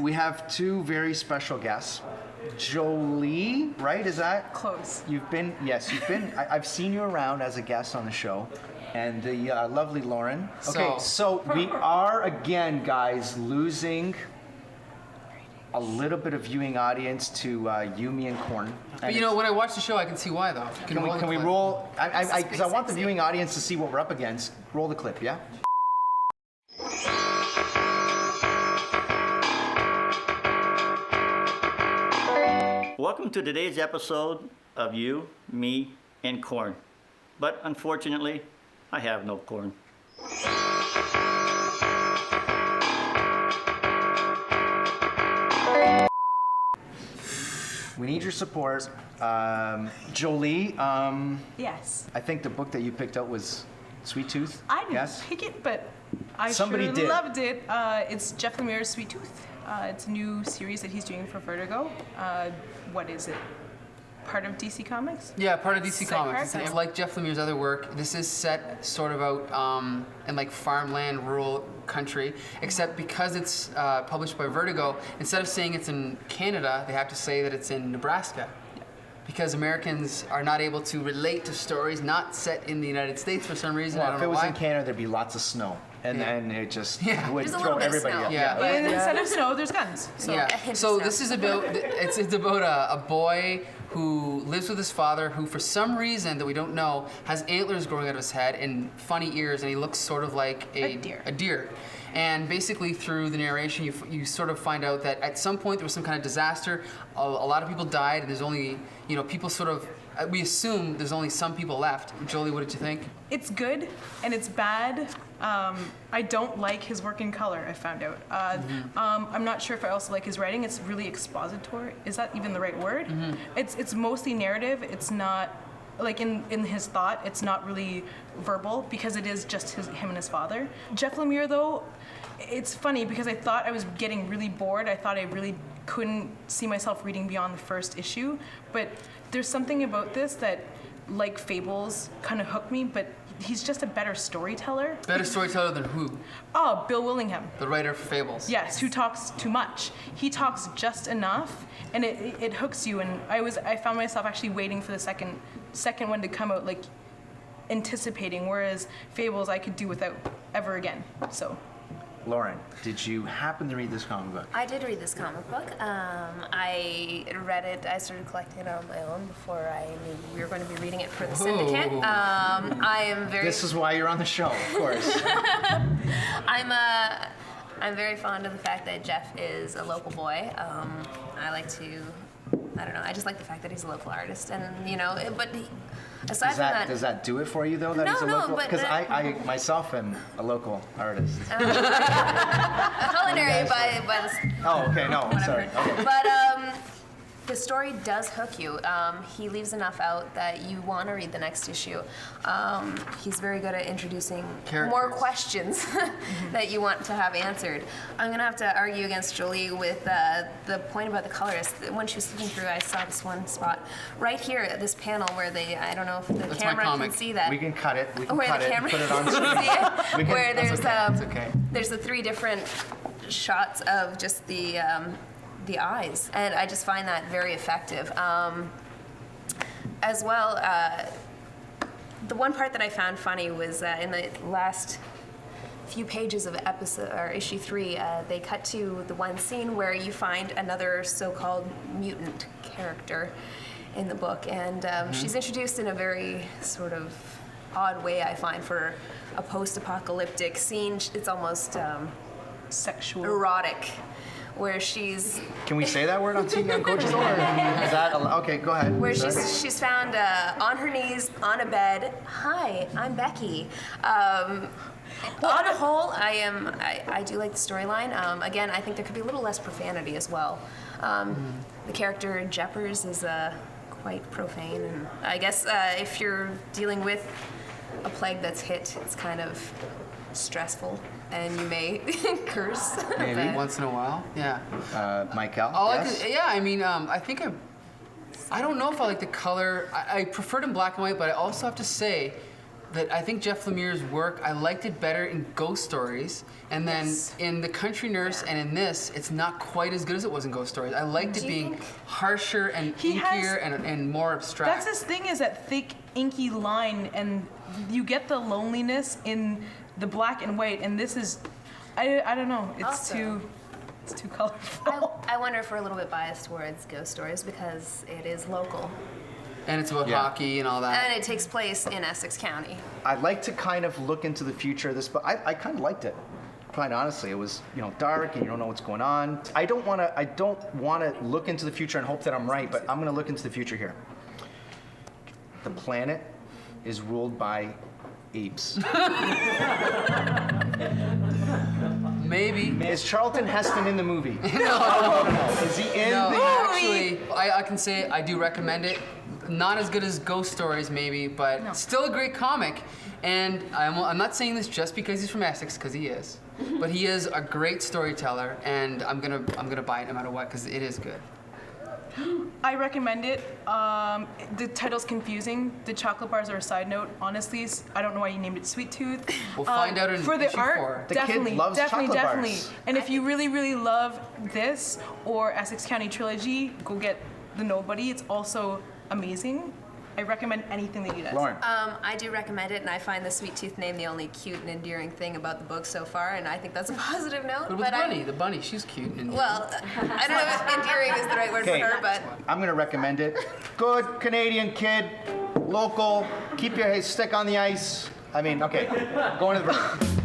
we have two very special guests. Jolie, right? Is that close? You've been. I've seen you around as a guest on the show, and the lovely Lauren. Okay, so we are again, guys, losing a little bit of viewing audience to Yumi and Korn. But you know, when I watch the show, I can see why, though. Can we roll? Because I want the viewing audience to see what we're up against. Roll the clip, yeah? Welcome to today's episode of You, Me, and Korn. But unfortunately, I have no Korn. We need your support. Jolie, Yes. I think the book that you picked out was Sweet Tooth. I didn't Yes? pick it, but I Somebody sure did. loved it. It's Jeff Lemire's Sweet Tooth. It's a new series that he's doing for Vertigo. What is it? Part of DC Comics? Yeah, part of DC Set Comics. part? It's like Jeff Lemire's other work, this is set sort of out in like farmland, rural country, except because it's published by Vertigo, instead of saying it's in Canada, they have to say that it's in Nebraska. Because Americans are not able to relate to stories not set in the United States for some reason. I Well, don't if it know was why. in Canada, there'd be lots of snow. And then it just would There's a throw little bit of everybody snow. up. Yeah. And instead of snow, there's guns. So. Yeah. a hint of So snow. this is about it's about a boy who lives with his father, who for some reason that we don't know has antlers growing out of his head and funny ears, and he looks sort of like A deer. A deer. And basically through the narration, you sort of find out that at some point there was some kind of disaster. A lot of people died, and there's only people sort of. We assume there's only some people left. Jolie, what did you think? It's good and it's bad. I don't like his work in color, I found out. I'm not sure if I also like his writing. It's really expository. Is that even the right word? It's mostly narrative. It's not, like in his thought, it's not really verbal because it is just him and his father. Jeff Lemire, though, it's funny because I thought I was getting really bored. I thought I really couldn't see myself reading beyond the first issue. But there's something about this that, like Fables, kind of hooked me, but he's just a better storyteller. Better storyteller than who? Oh, Bill Willingham. The writer for Fables. Yes, who talks too much. He talks just enough, and it hooks you. And I found myself actually waiting for the second one to come out, like anticipating. Whereas Fables, I could do without ever again. So. Lauren, did you happen to read this comic book? I did read this comic book. I read it. I started collecting it on my own before I knew we were going to be reading it for the Syndicate. I am very. This is why you're on the show, of course. I'm very fond of the fact that Jeff is a local boy. I like to. I don't know. I just like the fact that he's a local artist, and but. Aside from that, Does that do it for you though? That No, he's a no, local? but Because I myself am a local artist. culinary by the. Oh, okay, no, Whatever. sorry. Okay. But the story does hook you. He leaves enough out that you want to read the next issue. He's very good at introducing more questions that you want to have answered. I'm going to have to argue against Jolie with the point about the colorist. When she was looking through, I saw this one spot right here at this panel where I don't know if the That's camera my can comic. see that. We can cut it. We can Where cut the it and camera put it on can screen. see it, We can- where that's there's okay, that's okay. there's the three different shots of just the eyes, and I just find that very effective. As well, the one part that I found funny was in the last few pages of issue 3, they cut to the one scene where you find another so-called mutant character in the book, and she's introduced in a very sort of odd way, I find, for a post-apocalyptic scene. It's almost Sexual. erotic, where she's Can we say that word on TV on Coach's Or is that okay? Go ahead. where Sorry. she's found on her knees on a bed. Hi, I'm Becky. On the whole, I do like the storyline. Again, I think there could be a little less profanity as well. The character Jeppers is quite profane, and I guess if you're dealing with a plague that's hit, it's kind of stressful, and you may curse. Maybe. but- Once in a while, yeah. Michael. Yes? Yes? Yeah, I mean, I think I don't know if I like the color. I preferred in black and white, but I also have to say, that I think Jeff Lemire's work, I liked it better in Ghost Stories, and then in The Country Nurse and in this, it's not quite as good as it was in Ghost Stories. I liked it being harsher and inkier and more abstract. That's his thing, is that thick, inky line, and you get the loneliness in the black and white, and this is, I don't know, it's too colorful. I wonder if we're a little bit biased towards Ghost Stories because it is local. And it's about hockey and all that. And it takes place in Essex County. I like to kind of look into the future of this, but I kind of liked it. Quite honestly, it was dark and you don't know what's going on. I don't want to look into the future and hope that I'm right, but I'm going to look into the future here. The planet is ruled by apes. Maybe. Is Charlton Heston in the movie? No. Is he in No, the actually, I can say I do recommend it. Not as good as Ghost Stories, maybe, but still a great comic. And I'm not saying this just because he's from Essex, because he is. But he is a great storyteller, and I'm gonna buy it no matter what, because it is good. I recommend it. The title's confusing. The chocolate bars are a side note. Honestly, I don't know why you named it Sweet Tooth. We'll find out in for the issue art. 4. The kid Definitely, loves definitely, chocolate definitely. bars. And if you really, really love this or Essex County Trilogy, go get The Nobody. It's also amazing. I recommend anything that he does. Lauren? I do recommend it, and I find the Sweet Tooth name the only cute and endearing thing about the book so far, and I think that's a positive note. But with Bunny, the bunny, she's cute. And Well, I don't know if endearing is the right word for her, but I'm going to recommend it. Good Canadian kid, local, keep your stick on the ice. I mean, okay, going to the break.